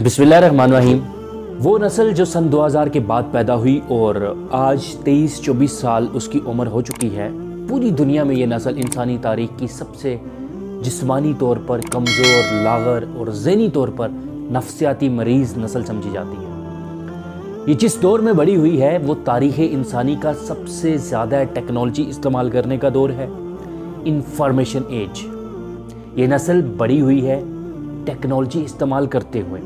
बिस्मिल्लाहिर्रहमानिर्रहीम। वो नस्ल जो सन 2000 के बाद पैदा हुई और आज 23-24 साल उसकी उम्र हो चुकी है, पूरी दुनिया में ये नस्ल इंसानी तारीख की सबसे जिस्मानी तौर पर कमज़ोर, लागर और ज़हनी तौर पर नफ्सियाती मरीज़ नस्ल समझी जाती है। ये जिस दौर में बड़ी हुई है वो तारीख़ इंसानी का सबसे ज़्यादा टेक्नोलॉजी इस्तेमाल करने का दौर है, इंफॉर्मेशन एज। ये नस्ल बड़ी हुई है टेक्नोलॉजी इस्तेमाल करते हुए।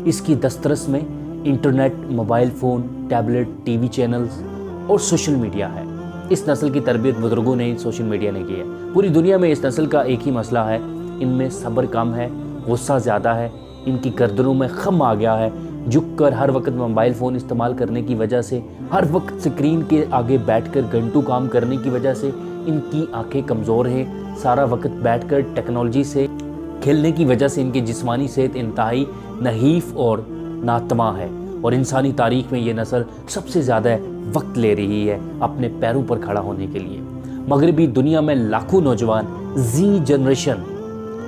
इसकी दस्तरस में internet, mobile phone, tablet, TV channels और सोशल मीडिया है। इस नस्ल की तरबियत बुज़ुर्गों ने, सोशल मीडिया ने की है। पूरी दुनिया में इस नस्ल का एक ही मसला है, इनमें सब्र कम है, गुस्सा ज़्यादा है, इनकी गर्दनों में खम आ गया है। झुक कर हर वक्त मोबाइल फ़ोन इस्तेमाल करने की वजह से, हर वक्त स्क्रीन के आगे बैठकर घंटों काम करने की वजह से इनकी आंखें कमज़ोर हैं। सारा वक्त बैठकर टेक्नोलॉजी से खेलने की वजह से इनकी जिस्मानी सेहत इंतहाई नहीफ और नातमा है और इंसानी तारीख में ये नस्ल सबसे ज़्यादा वक्त ले रही है अपने पैरों पर खड़ा होने के लिए। मगरबी दुनिया में लाखों नौजवान जी जनरेशन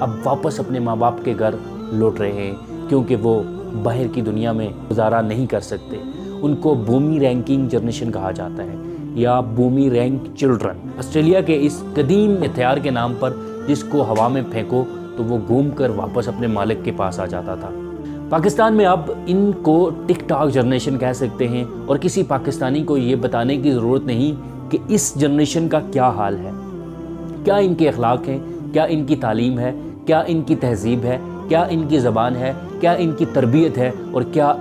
अब वापस अपने माँ बाप के घर लौट रहे हैं क्योंकि वो बाहर की दुनिया में गुजारा नहीं कर सकते। उनको बूमी रैंकिंग जनरेशन कहा जाता है या बूमी रैंक चिल्ड्रन। ऑस्ट्रेलिया के इस कदीम हथियार के नाम पर जिसको हवा में फेंको तो वो घूम कर वापस अपने मालिक के पास आ जाता था। पाकिस्तान में अब इनको टिकटॉक जनरेशन कह सकते हैं और किसी पाकिस्तानी को ये बताने की ज़रूरत नहीं कि इस जनरेशन का क्या हाल है, क्या इनके अखलाक हैं, क्या इनकी तालीम है, क्या इनकी तहजीब है, क्या इनकी ज़बान है, क्या इनकी तरबियत है और क्या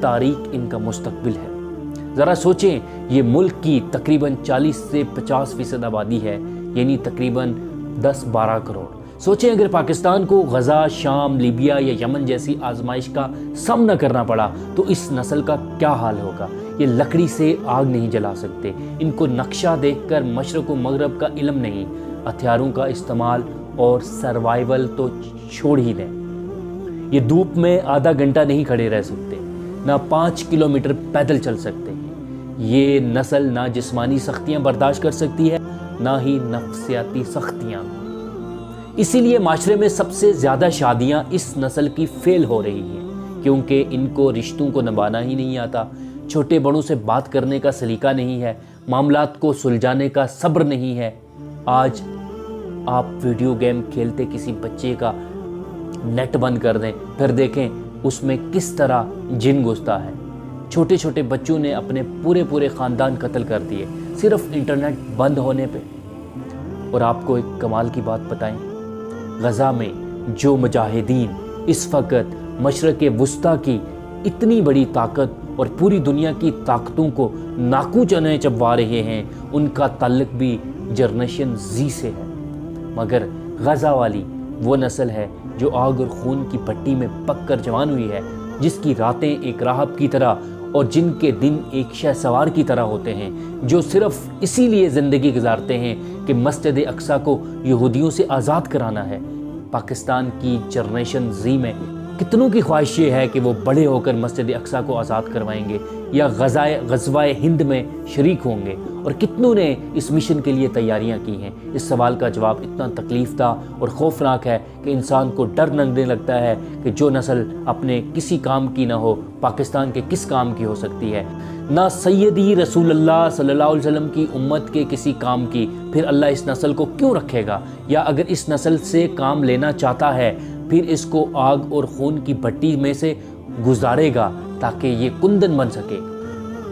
तारीख इनका मुस्तकबिल है। ज़रा सोचें, ये मुल्क की तकरीबन 40 से 50% आबादी है, यानी तकरीबन 10-12 करोड़। सोचें अगर पाकिस्तान को गज़ा, शाम, लीबिया या यमन जैसी आजमाइश का सामना करना पड़ा तो इस नस्ल का क्या हाल होगा। ये लकड़ी से आग नहीं जला सकते, इनको नक्शा देखकर मशरक़ व मगरब का इल्म नहीं, हथियारों का इस्तेमाल और सर्वाइवल तो छोड़ ही दें। ये धूप में आधा घंटा नहीं खड़े रह सकते, ना 5 किलोमीटर पैदल चल सकते हैं। ये नस्ल ना जिस्मानी सख्तियाँ बर्दाश्त कर सकती है, ना ही नफ्सियाती सख्तियाँ। इसीलिए माशरे में सबसे ज़्यादा शादियाँ इस नस्ल की फ़ेल हो रही हैं क्योंकि इनको रिश्तों को निभाना ही नहीं आता, छोटे बड़ों से बात करने का सलीका नहीं है, मामलात को सुलझाने का सब्र नहीं है। आज आप वीडियो गेम खेलते किसी बच्चे का नेट बंद कर दें, फिर देखें उसमें किस तरह जिन घुसता है। छोटे छोटे बच्चों ने अपने पूरे ख़ानदान कत्ल कर दिए सिर्फ इंटरनेट बंद होने पे। और आपको एक कमाल की बात बताएं, गज़ा में जो मुजाहिदीन इस वक्त मशरक़ वुस्ता की इतनी बड़ी ताकत और पूरी दुनिया की ताकतों को नाकू चने चबवा रहे हैं, उनका ताल्लुक भी जनरेशन जी से है। मगर गज़ा वाली वो नस्ल है जो आग और खून की भट्टी में पक कर जवान हुई है, जिसकी रातें एक राहब की तरह और जिनके दिन एक शहसवार की तरह होते हैं, जो सिर्फ इसीलिए ज़िंदगी गुजारते हैं कि मस्जिद अक्सा को यहूदियों से आज़ाद कराना है। पाकिस्तान की जनरेशन जी में कितनों की ख्वाहिश ये है कि वो बड़े होकर मस्जिद अक्सा को आज़ाद करवाएंगे या गज़वाए हिंद में शरीक होंगे, और कितनों ने इस मिशन के लिए तैयारियां की हैं। इस सवाल का जवाब इतना तकलीफ़दा और खौफनाक है कि इंसान को डर लगने लगता है कि जो नस्ल अपने किसी काम की ना हो, पाकिस्तान के किस काम की हो सकती है। ना सैयदी रसूलुल्लाह सल्लल्लाहु अलैहि वसल्लम की उम्मत के किसी काम की, फिर अल्लाह इस नस्ल को क्यों रखेगा? या अगर इस नस्ल से काम लेना चाहता है फिर इसको आग और खून की भट्टी में से गुजारेगा ताकि ये कुंदन बन सके।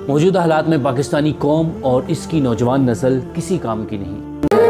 मौजूदा हालात में पाकिस्तानी कौम और इसकी नौजवान नस्ल किसी काम की नहीं।